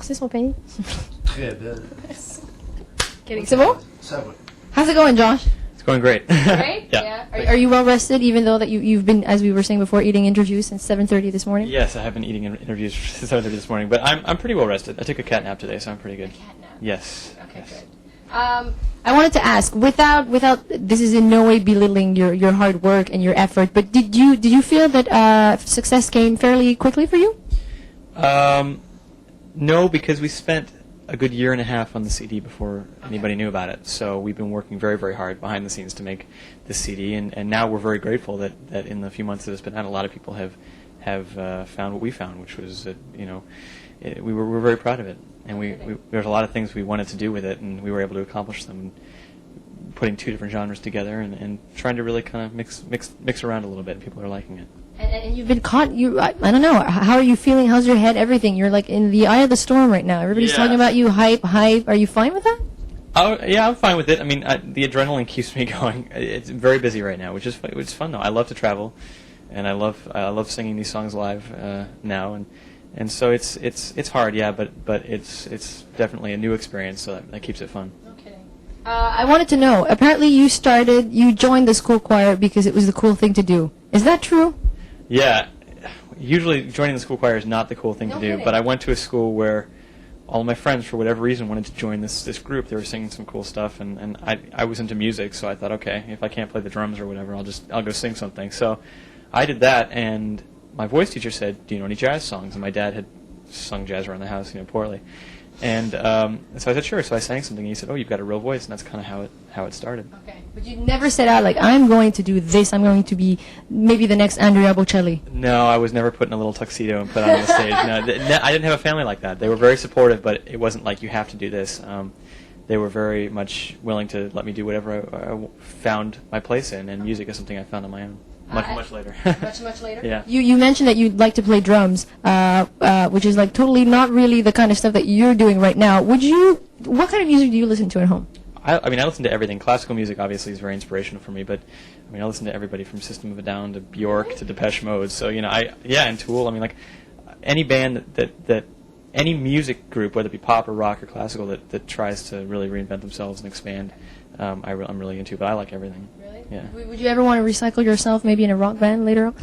C'est son pays. Très belle. Kidding. C'est bon? Ça va. How's it going, Josh? It's going great. Great? Yeah. Are you well rested, even though that you've been, as we were saying before, eating interviews since 7:30 this morning? Yes, I have been eating interviews since 7:30 this morning, but I'm pretty well rested. I took a cat nap today, so I'm pretty good. A cat nap. Yes. Okay, yes. good. I wanted to ask, without this is in no way belittling your hard work and your effort, but did you feel that success came fairly quickly for you? No, because we spent a good year and a half on the CD before anybody knew about it. So we've been working very, very hard behind the scenes to make this CD, and now we're very grateful that in the few months that it's been out, a lot of people have found what we found, which was that we're very proud of it, and there's a lot of things we wanted to do with it, and we were able to accomplish them. Putting two different genres together and trying to really kind of mix around a little bit, and people are liking it. And you've been caught. I don't know. How are you feeling? How's your head? Everything. You're like in the eye of the storm right now. Everybody's talking about you. Hype. Are you fine with that? Oh yeah, I'm fine with it. I mean, the adrenaline keeps me going. It's very busy right now, which is fun though. I love to travel, and I love singing these songs live now, and so it's hard, yeah, but it's definitely a new experience, so that keeps it fun. I wanted to know. Apparently, you joined the school choir because it was the cool thing to do. Is that true? Yeah. Usually, joining the school choir is not the cool thing to do. But I went to a school where all of my friends, for whatever reason, wanted to join this group. They were singing some cool stuff, and I was into music, so I thought, okay, if I can't play the drums or whatever, I'll go sing something. So I did that, and my voice teacher said, "Do you know any jazz songs?" And my dad had sung jazz around the house, poorly. And so I said, sure. So I sang something, and he said, "Oh, you've got a real voice," and that's kind of how it started. Okay, but you never set out like, "I'm going to do this. I'm going to be maybe the next Andrea Bocelli." No, I was never put in a little tuxedo and put on the stage. No, I didn't have a family like that. They were very supportive, but it wasn't like you have to do this. They were very much willing to let me do whatever I found my place in, and music is something I found on my own. Much later. much later? Yeah. You mentioned that you'd like to play drums, which is like totally not really the kind of stuff that you're doing right now. What kind of music do you listen to at home? I mean, I listen to everything. Classical music obviously is very inspirational for me, but I mean, I listen to everybody from System of a Down to Bjork to Depeche Mode. So and Tool. I mean, like any band that any music group, whether it be pop or rock or classical, that tries to really reinvent themselves and expand, I'm really into. But I like everything. Really? Yeah. Would you ever want to recycle yourself maybe in a rock band later on?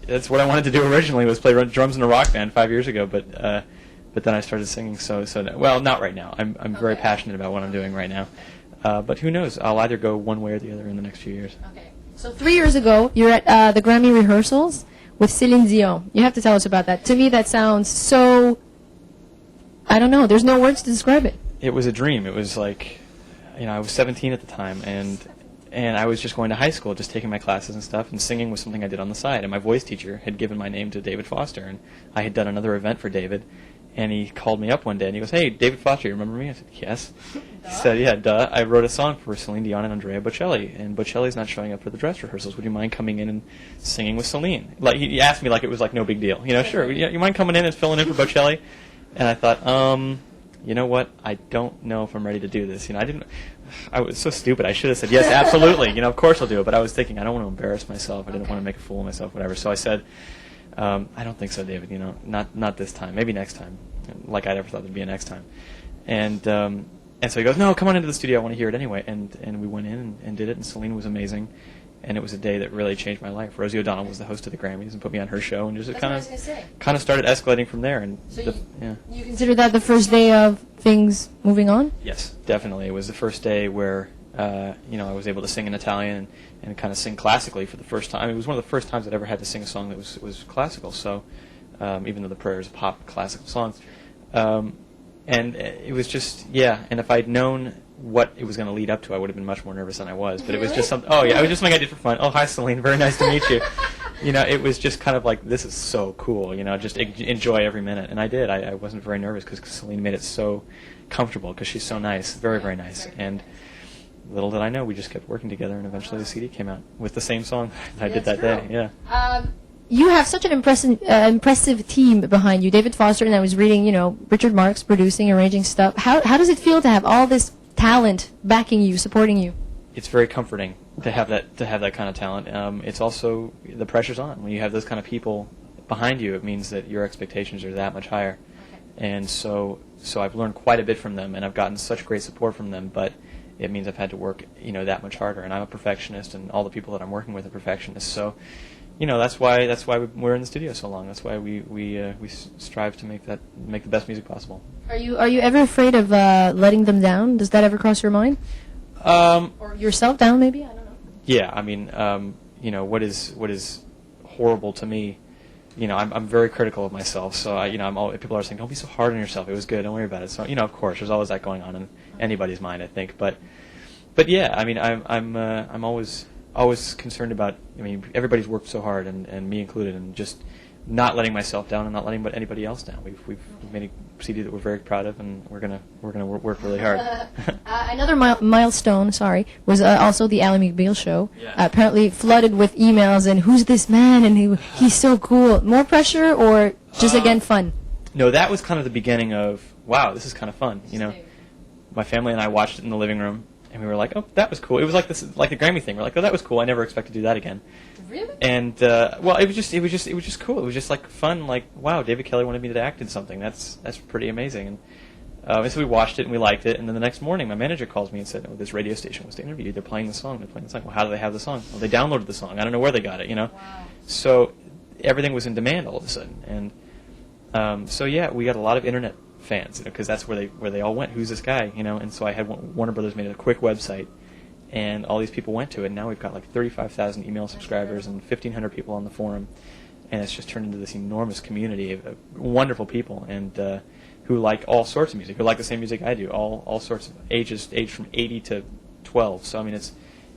That's what I wanted to do originally, was play drums in a rock band 5 years ago, but then I started singing. So well, not right now. I'm very passionate about what I'm doing right now, but who knows? I'll either go one way or the other in the next few years. Okay. So 3 years ago, you're at the Grammy rehearsals with Celine Dion. You have to tell us about that. To me, that sounds so. I don't know. There's no words to describe it. It was a dream. It was like, I was 17 at the time, and I was just going to high school, just taking my classes and stuff, and singing was something I did on the side. And my voice teacher had given my name to David Foster, and I had done another event for David, and he called me up one day, and he goes, "Hey, David Foster, you remember me?" I said, "Yes." He said, "Yeah, duh. I wrote a song for Celine Dion and Andrea Bocelli, and Bocelli's not showing up for the dress rehearsals. Would you mind coming in and singing with Celine?" Like he asked me like it was like no big deal. Sure. You mind coming in and filling in for Bocelli? And I thought, you know what? I don't know if I'm ready to do this. I was so stupid. I should have said, yes, absolutely. Of course I'll do it. But I was thinking, I don't want to embarrass myself. I didn't want to make a fool of myself, whatever. So I said, I don't think so, David. Not this time. Maybe next time. Like I never thought there'd be a next time. And so he goes, no, come on into the studio. I want to hear it anyway. And we went in and did it. And Celine was amazing. And it was a day that really changed my life. Rosie O'Donnell was the host of the Grammys and put me on her show, and just kind of started escalating from there. And so you consider that the first day of things moving on? Yes, definitely. It was the first day where I was able to sing in Italian and kind of sing classically for the first time. It was one of the first times I'd ever had to sing a song that was classical. So even though the prayer is a pop classical song, and it was just And if I'd known what it was going to lead up to, I would have been much more nervous than I was. But it was just something. Oh yeah, it was just something I did for fun. Oh, hi Celine, very nice to meet you. It was just kind of like, this is so cool. Just enjoy every minute, and I did. I wasn't very nervous because Celine made it so comfortable because she's so nice, very very nice. And little did I know, we just kept working together, and eventually the CD came out with the same song that I did that day. Yeah. You have such an impressive team behind you, David Foster, and I was reading, Richard Marx producing, arranging stuff. How does it feel to have all this talent backing you, supporting you? It's very comforting to have that kind of talent. It's also, the pressure's on. When you have those kind of people behind you, it means that your expectations are that much higher. Okay. And so so I've learned quite a bit from them, and I've gotten such great support from them. But it means I've had to work, that much harder. And I'm a perfectionist, and all the people that I'm working with are perfectionists. So, that's why we're in the studio so long. That's why we strive to make the best music possible. Are you ever afraid of letting them down? Does that ever cross your mind? Or yourself down, maybe? I don't know. Yeah, I mean, what is horrible to me. I'm very critical of myself. So people are saying, "Don't be so hard on yourself. It was good. Don't worry about it." So of course, there's always that going on in anybody's mind, I think. But yeah, I mean, I'm always concerned about. I mean, everybody's worked so hard, and me included, and just not letting myself down and not letting anybody else down. We've made a CD that we're very proud of, and we're gonna work really hard. Another milestone, was also the Ally McBeal show. Yeah. Apparently flooded with emails and who's this man and he's so cool. More pressure or just again fun? No, that was kind of the beginning of wow, this is kind of fun. My family and I watched it in the living room, and we were like, oh, that was cool. It was like the Grammy thing. We're like, oh, that was cool. I never expected to do that again. Really? And well, it was just cool. It was just like fun. Like, wow, David Kelly wanted me to act in something. That's pretty amazing. And so we watched it and we liked it. And then the next morning, my manager calls me and said, "Oh, this radio station wants to interview you. They're playing the song. Well, how do they have the song? Well, they downloaded the song. I don't know where they got it. Wow. So everything was in demand all of a sudden. And so yeah, we got a lot of internet fans, because that's where they all went. Who's this guy? And so I had Warner Brothers made a quick website. And all these people went to it. And now we've got like 35,000 email subscribers and 1,500 people on the forum, and it's just turned into this enormous community of wonderful people and who like all sorts of music, who like the same music I do, all sorts of ages, age from 80 to 12. So I mean,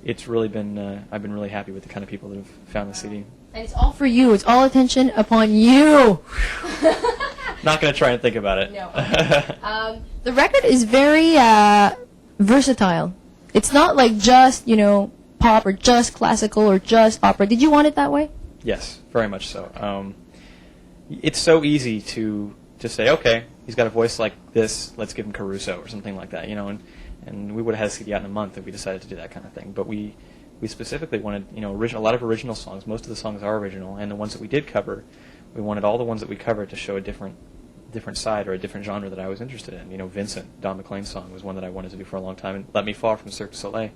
it's really been I've been really happy with the kind of people that have found the CD. And it's all for you. It's all attention upon you. Not going to try and think about it. No. The record is very versatile. It's not like just, pop or just classical or just opera. Did you want it that way? Yes, very much so. It's so easy to say, okay, he's got a voice like this, let's give him Caruso or something like that, and we would have had a CD out in a month if we decided to do that kind of thing. But we specifically wanted, a lot of original songs. Most of the songs are original, and the ones that we did cover, we wanted all the ones that we covered to show a different side or a different genre that I was interested in. Vincent, Don McLean's song, was one that I wanted to do for a long time, and Let Me Fall from Cirque du Soleil,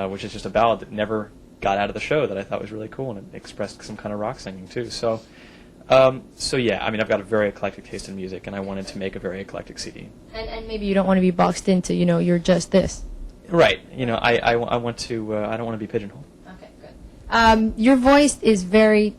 which is just a ballad that never got out of the show that I thought was really cool, and it expressed some kind of rock singing too. So yeah, I mean, I've got a very eclectic taste in music, and I wanted to make a very eclectic CD. And maybe you don't want to be boxed into, you're just this. Right. I want to. I don't want to be pigeonholed. Okay, good. Your voice is very,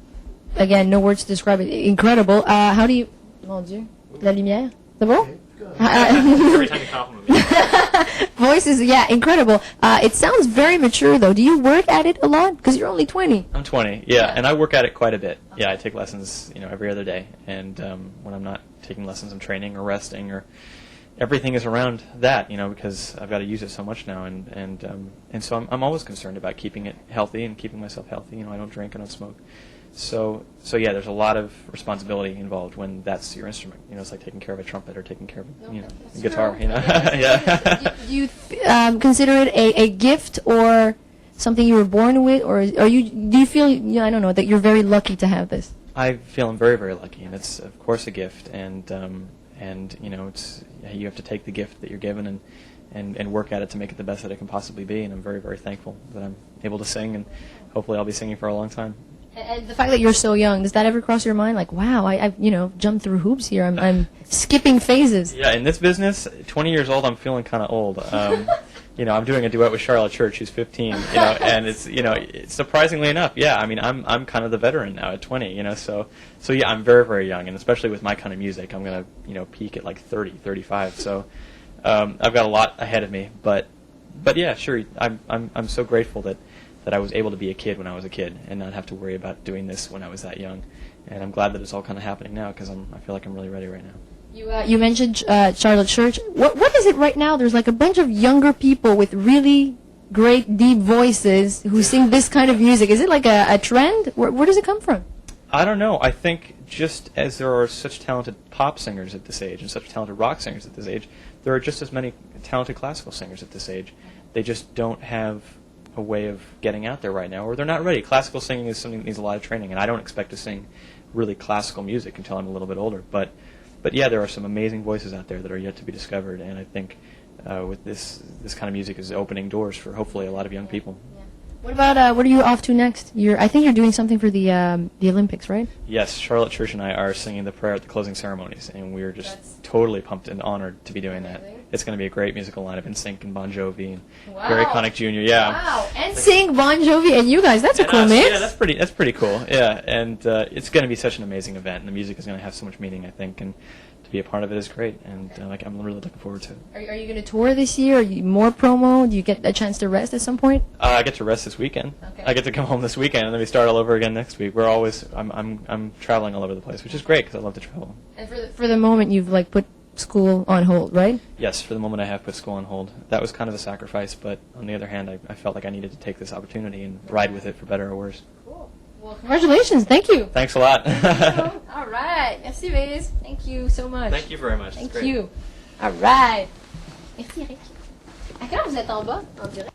again, no words to describe it, incredible. How do you... Mon Dieu. La lumière. C'est bon? Every time you compliment me. Voice is, incredible. It sounds very mature, though. Do you work at it a lot? Because you're only 20. I'm 20, yeah, and I work at it quite a bit. Yeah, I take lessons, every other day. And when I'm not taking lessons, I'm training or resting, or everything is around that, because I've got to use it so much now. And so I'm always concerned about keeping it healthy and keeping myself healthy. I don't drink, I don't smoke. So yeah, there's a lot of responsibility involved when that's your instrument. It's like taking care of a trumpet or taking care of a guitar. Yeah. Do you consider it a gift or something you were born with, or do you feel I don't know, that you're very lucky to have this? I feel I'm very, very lucky, and it's of course a gift, and it's you have to take the gift that you're given and work at it to make it the best that it can possibly be. And I'm very, very thankful that I'm able to sing, and hopefully I'll be singing for a long time. And the fact that you're so young, does that ever cross your mind? Like, wow, I've jumped through hoops here. I'm skipping phases. Yeah, in this business, 20 years old, I'm feeling kind of old. I'm doing a duet with Charlotte Church, who's 15. And it's surprisingly enough, yeah. I mean, I'm kind of the veteran now at 20. So yeah, I'm very, very young, and especially with my kind of music, I'm gonna peak at like 30, 35. So I've got a lot ahead of me. But yeah, sure, I'm so grateful that I was able to be a kid when I was a kid and not have to worry about doing this when I was that young. And I'm glad that it's all kind of happening now, because I feel like I'm really ready right now. You mentioned Charlotte Church. What is it right now? There's like a bunch of younger people with really great deep voices who sing this kind of music. Is it like a trend? Where does it come from? I don't know. I think just as there are such talented pop singers at this age and such talented rock singers at this age, there are just as many talented classical singers at this age. They just don't have a way of getting out there right now, or they're not ready. Classical singing is something that needs a lot of training, and I don't expect to sing really classical music until I'm a little bit older. But But yeah, there are some amazing voices out there that are yet to be discovered, and I think with this kind of music is opening doors for hopefully a lot of young people. What about what are you off to next? I think you're doing something for the Olympics, right? Yes, Charlotte Church and I are singing the prayer at the closing ceremonies, and we're just totally pumped and honored to be doing that. It's going to be a great musical lineup. NSYNC and Bon Jovi and Barry Connick Jr. Yeah. Wow. NSYNC, Bon Jovi, and you guys. That's a cool mix. Yeah, that's pretty cool. Yeah, and it's going to be such an amazing event, and the music is going to have so much meaning, I think, and to be a part of it is great, and I'm really looking forward to it. Are you going to tour this year? Are you more promo? Do you get a chance to rest at some point? I get to rest this weekend. Okay. I get to come home this weekend, and then we start all over again next week. I'm traveling all over the place, which is great because I love to travel. And for the moment, you've put school on hold, right? Yes, for the moment I have put school on hold. That was kind of a sacrifice, but on the other hand, I felt like I needed to take this opportunity and ride with it for better or worse. Cool. Well, congratulations. Thank you. Thanks a lot. All right. Merci, Vase. Thank you so much. Thank you very much. Thank you. All right. Merci, Eric. À quelle heure vous êtes en bas, en direct?